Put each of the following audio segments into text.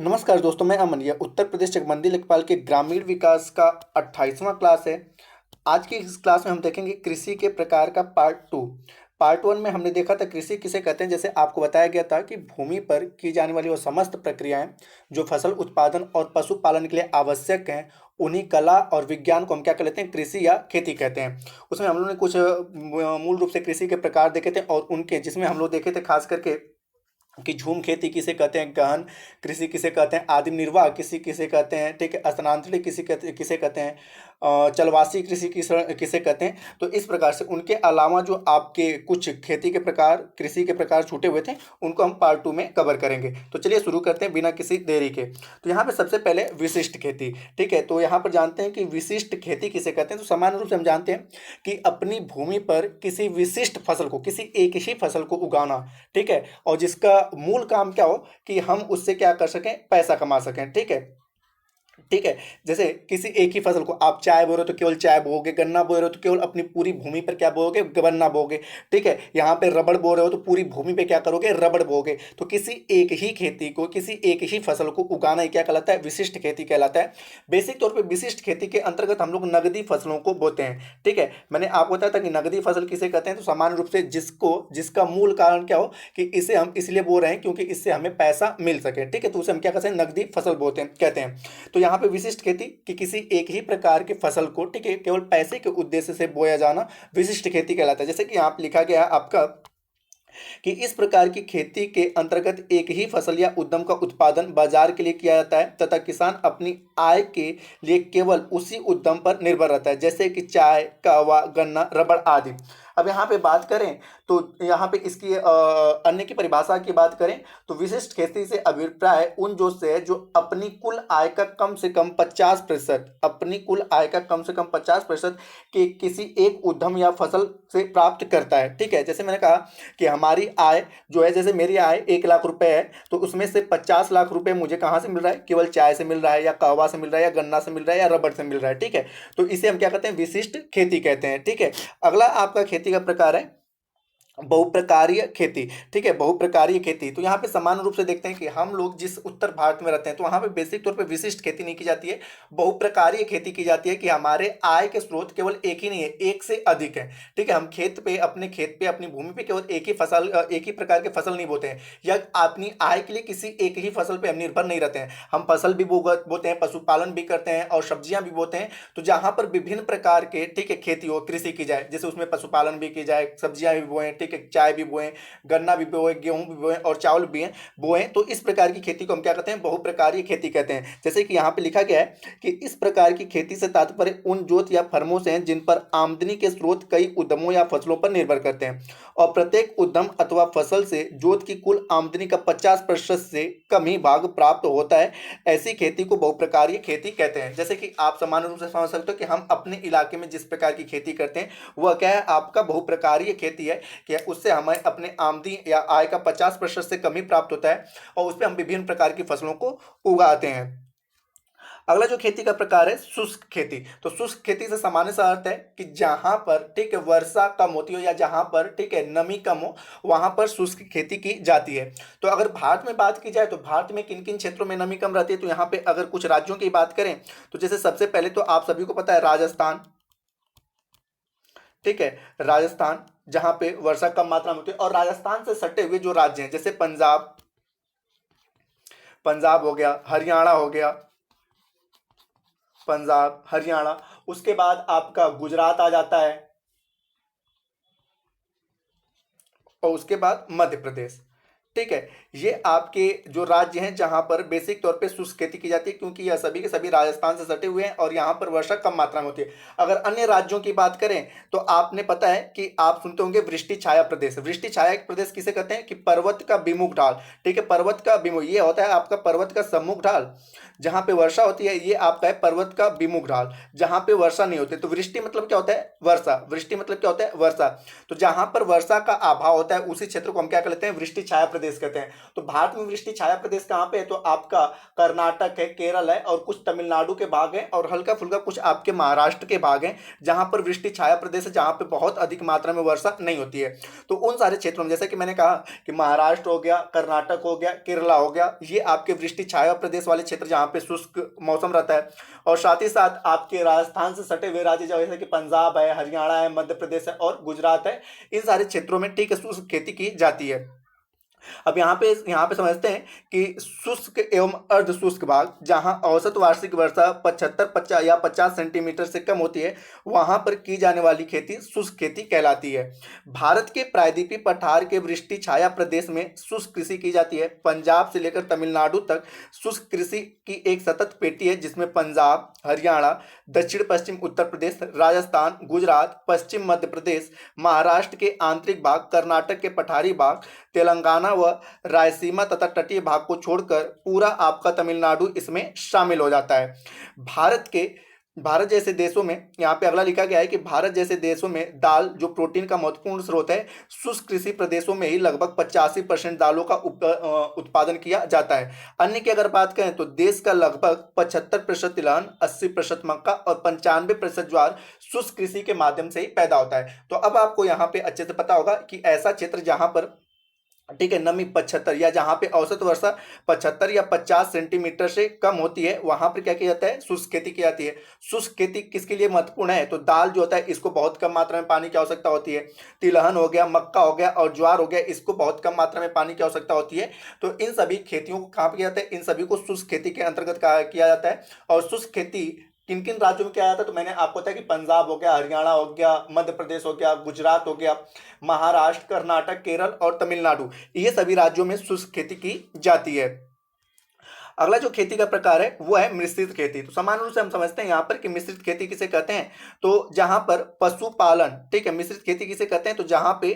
नमस्कार दोस्तों, मैं अमन। यह उत्तर प्रदेश चकबंदी लेखपाल के ग्रामीण विकास का 28वां क्लास है। आज की इस क्लास में हम देखेंगे कृषि के प्रकार का पार्ट टू। पार्ट वन में हमने देखा था कृषि किसे कहते हैं। जैसे आपको बताया गया था कि भूमि पर की जाने वाली वो समस्त प्रक्रियाएं जो फसल उत्पादन और पशुपालन के लिए आवश्यक हैं, उन्हीं कला और विज्ञान को हम क्या कहते हैं, कृषि या खेती कहते हैं। उसमें हम लोगों ने कुछ मूल रूप से कृषि के प्रकार देखे थे और उनके जिसमें हम लोग देखे थे खास करके कि झूम खेती किसे कहते हैं, गहन कृषि किसे कहते हैं, आदिम निर्वाह कृषि किसे कहते हैं, ठीक है, स्थानांतरित किसे कहते हैं, चलवासी कृषि किसे कहते हैं। तो इस प्रकार से उनके अलावा जो आपके कुछ खेती के प्रकार, कृषि के प्रकार छूटे हुए थे, उनको हम पार्ट टू में कवर करेंगे। तो चलिए शुरू करते हैं बिना किसी देरी के। तो यहाँ पे सबसे पहले विशिष्ट खेती, ठीक है। तो यहाँ पर जानते हैं कि विशिष्ट खेती किसे कहते हैं। तो सामान्य रूप से हम जानते हैं कि अपनी भूमि पर किसी विशिष्ट फसल को, किसी एक ही फसल को उगाना, ठीक है, और जिसका मूल काम क्या हो कि हम उससे क्या कर सकें, पैसा कमा सकें, ठीक है। ठीक है, जैसे किसी एक ही फसल को आप चाय बो रहे हो तो केवल चाय बोओगे, गन्ना बो रहे हो तो केवल अपनी पूरी भूमि पर क्या बोओगे, गन्ना बोओगे, ठीक है। यहाँ पे रबड़ बो रहे हो तो पूरी भूमि पे क्या करोगे, रबड़ बोओगे। तो किसी एक ही खेती को, किसी एक ही फसल को उगाना, ये क्या कहलाता है, विशिष्ट खेती कहलाता है। बेसिक तौर पे विशिष्ट खेती के अंतर्गत हम लोग नगदी फसलों को बोते हैं, ठीक है। मैंने आपको बताया था कि नगदी फसल किसे कहते हैं। तो सामान्य रूप से जिसका मूल कारण क्या हो कि इसे हम इसलिए बो रहे हैं क्योंकि इससे हमें पैसा मिल सके, ठीक है। तो उसे हम क्या कहते हैं, नगदी फसल बोते हैं, कहते हैं। तो यहाँ पे विशिष्ट खेती कि किसी एक ही प्रकार की फसल को, ठीक है, केवल पैसे के उद्देश्य से बोया जाना विशिष्ट खेती कहलाता है। जैसे कि यहाँ पे लिखा गया है आपका कि इस प्रकार की खेती के अंतर्गत एक ही फसल या उद्यम का उत्पादन बाजार के लिए किया जाता है तथा किसान अपनी आय के लिए केवल उसी उद्यम पर निर्भर रहता है, जैसे कि चाय, कहवा, गन्ना, रबड़ आदि। अब यहाँ पे बात करें तो यहाँ पे इसकी अन्य की परिभाषा की बात करें तो विशिष्ट खेती से अभिप्राय उन जो से जो अपनी कुल आय का कम से कम 50%, अपनी कुल आय का कम से कम 50% के किसी एक उद्यम या फसल से प्राप्त करता है, ठीक है। जैसे मैंने कहा कि हमारी आय जो है, जैसे मेरी आय 1 लाख रुपए है, तो उसमें से 50 लाख रुपए मुझे कहाँ से मिल रहा है, केवल चाय से मिल रहा है, या कहवा से मिल रहा है, या गन्ना से मिल रहा है, या रबड़ से मिल रहा है, ठीक है। तो इसे हम क्या कहते हैं, विशिष्ट खेती कहते हैं, ठीक है। अगला आपका खेती का प्रकार है बहुप्रकारीय खेती, ठीक है। बहुप्रकारीय खेती, तो यहाँ पे सामान्य रूप से देखते हैं कि हम लोग जिस उत्तर भारत में रहते हैं तो वहाँ पे बेसिक तौर पे विशिष्ट खेती नहीं की जाती है, बहुप्रकारीय खेती की जाती है कि हमारे आय के स्रोत केवल एक ही नहीं है, एक से अधिक है, ठीक है। हम अपने खेत पे, अपनी भूमि पे केवल एक ही फसल, एक ही प्रकार के फसल नहीं बोते हैं, या अपनी आय के लिए किसी एक ही फसल पे हम निर्भर नहीं रहते हैं। हम फसल भी बोते हैं, पशुपालन भी करते हैं और सब्जियां भी बोते हैं। तो जहाँ पर विभिन्न प्रकार के, ठीक है, खेती हो, कृषि की जाए, जैसे उसमें पशुपालन भी की जाए, सब्जियां भी बोएं, ठीक है, चाय भी बोएं, गन्ना भी बोएं, गेहूं भी बोएं और चावल भी बोएं, तो इस प्रकार की खेती को हम क्या कहते हैं, बहुप्रकारीय खेती कहते हैं। जैसे कि यहाँ पे लिखा गया है कि इस प्रकार की खेती से तात्पर्य उन जोत या फर्मों से हैं जिन पर आमदनी के स्रोत कई उद्यमों या फसलों पर निर्भर करते हैं और प्रत्येक उद्यम अथवा फसल से जोत की कुल आमदनी का 50% से कम ही भाग प्राप्त होता है। ऐसी खेती को बहुप्रकारीय खेती कहते हैं। जैसे कि आप सामान्य रूप से समझ सकते हो कि हम अपने इलाके में जिस प्रकार की खेती करते हैं वह क्या है, आपका बहुप्रकारीय खेती है कि उससे हमें अपने आमदनी या आय का 50% से कम ही प्राप्त होता है और उस पर हम विभिन्न प्रकार की फसलों को उगाते हैं। अगला जो खेती का प्रकार है शुष्क खेती। तो शुष्क खेती से सामान्य सा अर्थ है कि जहां पर, ठीक है, वर्षा कम होती हो या जहां पर, ठीक है, नमी कम हो, वहां पर शुष्क खेती की जाती है। तो अगर भारत में बात की जाए तो भारत में किन किन क्षेत्रों में नमी कम रहती है, तो यहाँ पे अगर कुछ राज्यों की बात करें तो जैसे सबसे पहले तो आप सभी को पता है राजस्थान, ठीक है, राजस्थान जहां पे वर्षा कम मात्रा में होती है। और राजस्थान से सटे हुए जो राज्य हैं जैसे पंजाब, पंजाब हो गया, हरियाणा हो गया, पंजाब, हरियाणा, उसके बाद आपका गुजरात आ जाता है और उसके बाद मध्य प्रदेश, ठीक है। ये आपके जो राज्य हैं जहां पर बेसिक तौर पे शुष्क खेती की जाती है क्योंकि यह सभी के सभी राजस्थान से सटे हुए हैं और यहां पर वर्षा कम मात्रा में होती है। अगर अन्य राज्यों की बात करें तो आपने पता है कि आप सुनते होंगे वृष्टि छाया प्रदेश। वृष्टि छाया प्रदेश किसे कहते हैं कि पर्वत का विमुख ढाल, ठीक है, पर्वत का विमुख, ये होता है आपका पर्वत का सम्मुख ढाल जहां पे वर्षा होती है, ये आपका है पर्वत का विमुख ढाल जहां पे वर्षा नहीं होती। तो वृष्टि मतलब क्या होता है, वर्षा। वृष्टि मतलब क्या होता है, वर्षा। तो जहां पर वर्षा का अभाव होता है उसी क्षेत्र को हम क्या कहते हैं, वृष्टि छाया प्रदेश कहते हैं। तो भारत में वृष्टि छाया प्रदेश कहाँ पे है, तो आपका कर्नाटक है, केरल है और कुछ तमिलनाडु के भाग हैं और हल्का फुल्का कुछ आपके महाराष्ट्र के भाग हैं जहां पर वृष्टि छाया प्रदेश है, जहां पे बहुत अधिक मात्रा में वर्षा नहीं होती है। तो उन सारे क्षेत्रों में जैसे कि मैंने कहा कि महाराष्ट्र हो गया, कर्नाटक हो गया, केरला हो गया, ये आपके वृष्टि छाया प्रदेश वाले क्षेत्र जहां पे शुष्क मौसम रहता है। और साथ ही साथ आपके राजस्थान से सटे हुए राज्य जैसे कि पंजाब है, हरियाणा है, मध्य प्रदेश है और गुजरात है, इन सारे क्षेत्रों में ठीक है शुष्क खेती की जाती है। अब यहाँ पे समझते हैं कि शुष्क एवं अर्ध शुष्क भाग जहां औसत वार्षिक वर्षा 75 या 50 सेंटीमीटर से कम होती है, वहां पर की जाने वाली खेती शुष्क खेती कहलाती है। भारत के प्रायद्वीपीय पठार के वृष्टि छाया प्रदेश में शुष्क कृषि की जाती है। पंजाब से लेकर तमिलनाडु तक शुष्क कृषि की एक सतत पेटी है जिसमें पंजाब, हरियाणा, दक्षिण पश्चिम उत्तर प्रदेश, राजस्थान, गुजरात, पश्चिम मध्य प्रदेश, महाराष्ट्र के आंतरिक भाग, कर्नाटक के पठारी भाग, तेलंगाना व रायसीमा तथा तटीय भाग को छोड़कर पूरा आपका तमिलनाडु इसमें शामिल हो जाता है। भारत जैसे देशों में, यहाँ पे अगला लिखा गया है कि भारत जैसे देशों में दाल जो प्रोटीन का महत्वपूर्ण स्रोत है, शुष्क कृषि प्रदेशों में ही लगभग 85% दालों का उत्पादन किया जाता है। अन्य की अगर बात करें तो देश का लगभग 75% तिलहन, 80% मक्का और 95% ज्वार शुष्क कृषि के माध्यम से ही पैदा होता है। तो अब आपको यहाँ पे अच्छे से पता होगा कि ऐसा क्षेत्र जहां पर ठीक है नमी 75 या जहां पे औसत वर्षा 75 या 50 सेंटीमीटर से कम होती है, वहां पर क्या किया जाता है, शुष्क खेती की जाती है। शुष्क खेती किसके लिए महत्वपूर्ण है, तो दाल जो होता है इसको बहुत कम मात्रा में पानी की आवश्यकता होती है। तिलहन हो गया, मक्का हो गया और ज्वार हो गया, इसको बहुत कम मात्रा में पानी की आवश्यकता होती है। तो इन सभी खेतियों को कहाँ पे किया जाता है, इन सभी को शुष्क खेती के अंतर्गत किया जाता है। और शुष्क खेती किन किन राज्यों में किया जाता है, तो मैंने आपको बताया कि पंजाब हो गया, हरियाणा हो गया, मध्य प्रदेश हो गया, गुजरात हो गया, महाराष्ट्र, कर्नाटक, केरल और तमिलनाडु, ये सभी राज्यों में शुष्क खेती की जाती है। अगला जो खेती का प्रकार है वो है मिश्रित खेती। तो सामान्य रूप से हम समझते हैं यहाँ पर कि मिश्रित खेती किसे कहते हैं, तो जहां पर पशुपालन, ठीक है, मिश्रित खेती किसे कहते हैं, तो जहां पे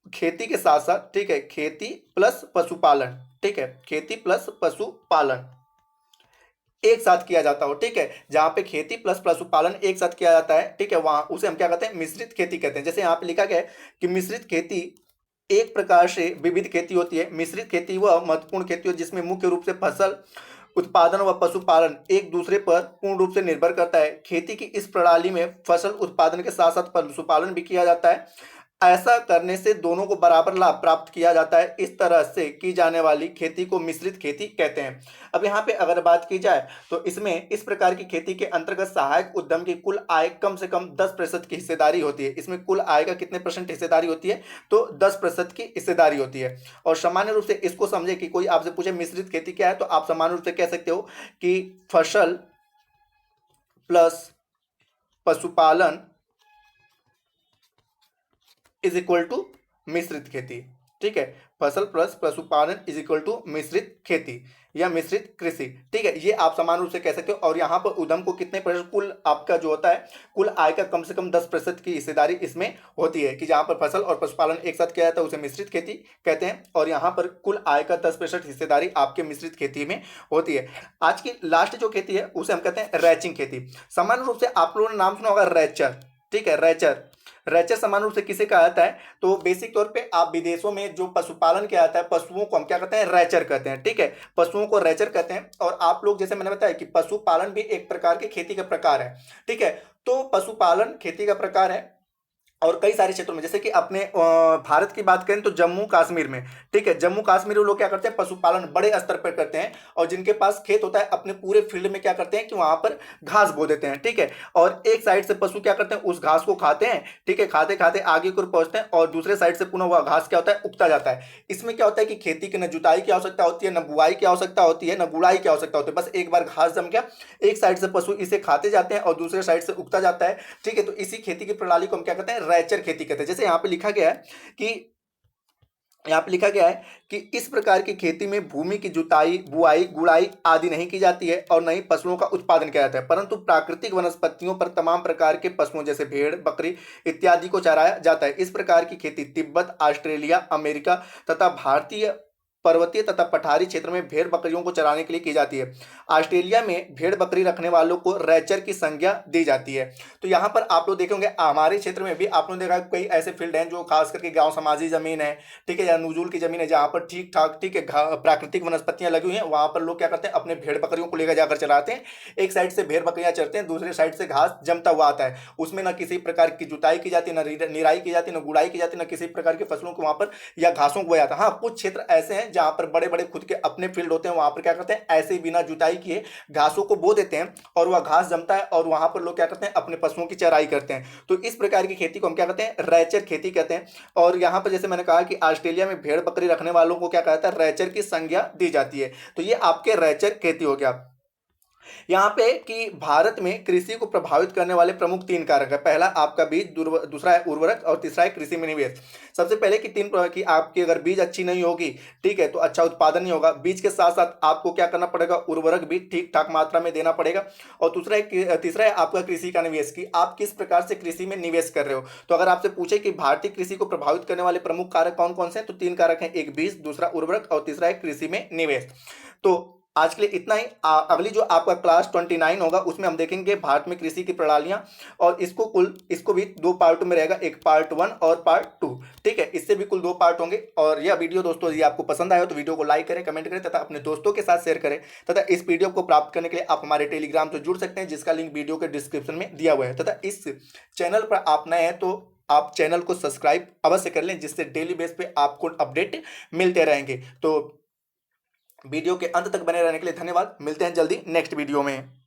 खेती के साथ साथ, ठीक है, खेती प्लस पशुपालन, ठीक है, खेती प्लस पशुपालन एक साथ किया जाता हो, ठीक है, जहां पे खेती प्लस पशुपालन एक साथ किया जाता है, ठीक है, वहां उसे हम क्या कहते हैं, मिश्रित खेती कहते हैं। जैसे यहाँ पे लिखा गया है कि मिश्रित खेती एक प्रकार से विविध खेती होती है। मिश्रित खेती वह महत्वपूर्ण खेती हो जिसमें मुख्य रूप से फसल उत्पादन व पशुपालन एक दूसरे पर पूर्ण रूप से निर्भर करता है। खेती की इस प्रणाली में फसल उत्पादन के साथ साथ पशुपालन भी किया जाता है। ऐसा करने से दोनों को बराबर लाभ प्राप्त किया जाता है। इस तरह से की जाने वाली खेती को मिश्रित खेती कहते हैं। अब यहाँ पे अगर बात की जाए तो इसमें इस प्रकार की खेती के अंतर्गत सहायक उद्यम की कुल आय कम से कम 10% की हिस्सेदारी होती है। इसमें कुल आय का कितने परसेंट हिस्सेदारी होती है, तो 10% की हिस्सेदारी होती है। और सामान्य रूप से इसको समझे कि कोई आपसे पूछे मिश्रित खेती क्या है, तो आप सामान्य रूप से कह सकते हो कि फसल प्लस पशुपालन इज इक्वल टू मिश्रित खेती, ठीक है, फसल प्लस पशुपालन इज इक्वल टू मिश्रित खेती या मिश्रित कृषि, ठीक है, ये आप समान रूप से कह सकते हो। और यहाँ पर उद्यम को कितने प्रतिशत कुल आपका जो होता है कुल आय का कम से कम 10% की हिस्सेदारी इसमें होती है, कि जहाँ पर फसल और पशुपालन एक साथ किया जाता है उसे मिश्रित खेती कहते हैं। और यहाँ पर कुल आय का 10% हिस्सेदारी आपके मिश्रित खेती में होती है। आज की लास्ट जो खेती है उसे हम कहते हैं रैचिंग खेती। सामान्य रूप से आप लोगों ने नाम सुना होगा रैचर, ठीक है, रैचर। रैचर सामान्य रूप से किसे कहा जाता है, तो बेसिक तौर पे आप विदेशों में जो पशुपालन किया जाता है पशुओं को हम क्या कहते हैं, रैचर कहते हैं, ठीक है, पशुओं को रैचर कहते हैं। और आप लोग जैसे मैंने बताया कि पशुपालन भी एक प्रकार की खेती का प्रकार है, ठीक है, तो पशुपालन खेती का प्रकार है। और कई सारे क्षेत्रों में जैसे कि अपने भारत की बात करें तो जम्मू कश्मीर में, ठीक है, जम्मू कश्मीर में लोग क्या करते हैं, पशुपालन बड़े स्तर पर करते हैं। और जिनके पास खेत होता है अपने पूरे फील्ड में क्या करते हैं कि वहां पर घास बो देते हैं, ठीक है, और एक साइड से पशु क्या करते हैं उस घास को खाते हैं, ठीक है, खाते खाते आगे को पहुंचते हैं और दूसरे साइड से पुनः वह घास क्या होता है उगता जाता है। इसमें क्या होता है कि खेती की न जुताई की आवश्यकता होती है, न बुआई की आवश्यकता होती है, न गुड़ाई की आवश्यकता होती है। बस एक बार घास जम गया, एक साइड से पशु इसे खाते जाते हैं और दूसरे साइड से उगता जाता है, ठीक है। तो इसी खेती की प्रणाली को हम क्या कहते हैं, रैचर खेती कहते हैं। जैसे यहाँ पे लिखा गया है कि इस प्रकार की खेती में भूमि की जुताई, बुआई, गुड़ाई आदि नहीं की जाती है और न ही फसलों का उत्पादन किया जाता है, परंतु प्राकृतिक वनस्पतियों पर तमाम प्रकार के पशुओं जैसे भेड़, बकरी इत्यादि को चराया जाता है। इस प्रकार की खेती तिब्बत, ऑस्ट्रेलिया, अमेरिका तथा भारतीय पर्वतीय तथा पठारी क्षेत्र में भेड़ बकरियों को चराने के लिए की जाती है। ऑस्ट्रेलिया में भेड़ बकरी रखने वालों को रैचर की संज्ञा दी जाती है। तो यहाँ पर आप लोग देखेंगे हमारे क्षेत्र में भी आप लोगों ने देखा कई ऐसे फील्ड हैं जो खास करके गांव समाजी जमीन है, ठीक है, या नजूल की जमीन है, जहाँ पर ठीक ठाक, ठीक है, प्राकृतिक वनस्पतियां लगी हुई हैं, वहां पर लोग क्या करते हैं, अपने भेड़ बकरियों को लेकर जाकर चराते हैं। एक साइड से भेड़ बकरियां चरते हैं, दूसरी साइड से घास जमता हुआ आता है, उसमें ना किसी प्रकार की जुताई की जाती है, ना निराई की जाती है, ना गुड़ाई की जाती है, ना किसी प्रकार की फसलों को वहां पर या घासों को बोया जाता है। हाँ, कुछ क्षेत्र ऐसे हैं जहां पर बड़े बड़े खुद के अपने फील्ड होते हैं, वहां पर क्या करते हैं, ऐसे ही बिना जुताई किए घासों को बो देते हैं और वह घास जमता है और वहां पर लोग क्या करते हैं, अपने पशुओं की चराई करते हैं। तो इस प्रकार की खेती को हम क्या कहते हैं, रैचर खेती कहते हैं। और यहाँ पर जैसे मैंने कहा कि ऑस्ट्रेलिया में भेड़ बकरी रखने वालों को क्या कहता है, रैचर की संज्ञा दी जाती है। तो ये आपके रैचर खेती हो गया। यहाँ पे कि भारत में कृषि को प्रभावित करने वाले प्रमुख तीन कारक है। पहला आपका बीज, दूसरा है उर्वरक और तीसरा है कृषि में निवेश। सबसे पहले कि कि आपकी अगर बीज अच्छी नहीं होगी, ठीक है, तो अच्छा उत्पादन नहीं होगा। बीज के साथ साथ आपको क्या करना पड़ेगा, उर्वरक भी ठीक ठाक मात्रा में देना पड़ेगा। और तीसरा है आपका कृषि का निवेश, कि आप किस प्रकार से कृषि में निवेश कर रहे हो। तो अगर आपसे पूछे कि भारतीय कृषि को प्रभावित करने वाले प्रमुख कारक कौन कौन से हैं, तो तीन कारक हैं, एक बीज, दूसरा उर्वरक और तीसरा है कृषि में निवेश। तो आज के लिए इतना ही। अगली जो आपका क्लास 29 होगा उसमें हम देखेंगे भारत में कृषि की प्रणालियां, और इसको भी दो पार्ट में रहेगा, एक पार्ट 1 और पार्ट 2, ठीक है, इससे भी कुल 2 पार्ट होंगे। और यह वीडियो दोस्तों यदि आपको पसंद आया हो तो वीडियो को लाइक करें, कमेंट करें तथा अपने दोस्तों के साथ शेयर करें। तथा इस पीडीएफ को प्राप्त करने के लिए आप हमारे टेलीग्राम से जुड़ सकते हैं, जिसका लिंक वीडियो के डिस्क्रिप्शन में दिया हुआ है। तथा इस चैनल पर आप नए हैं तो आप चैनल को सब्सक्राइब अवश्य कर लें, जिससे डेली बेस पे आपको अपडेट मिलते रहेंगे। तो वीडियो के अंत तक बने रहने के लिए धन्यवाद। मिलते हैं जल्दी नेक्स्ट वीडियो में।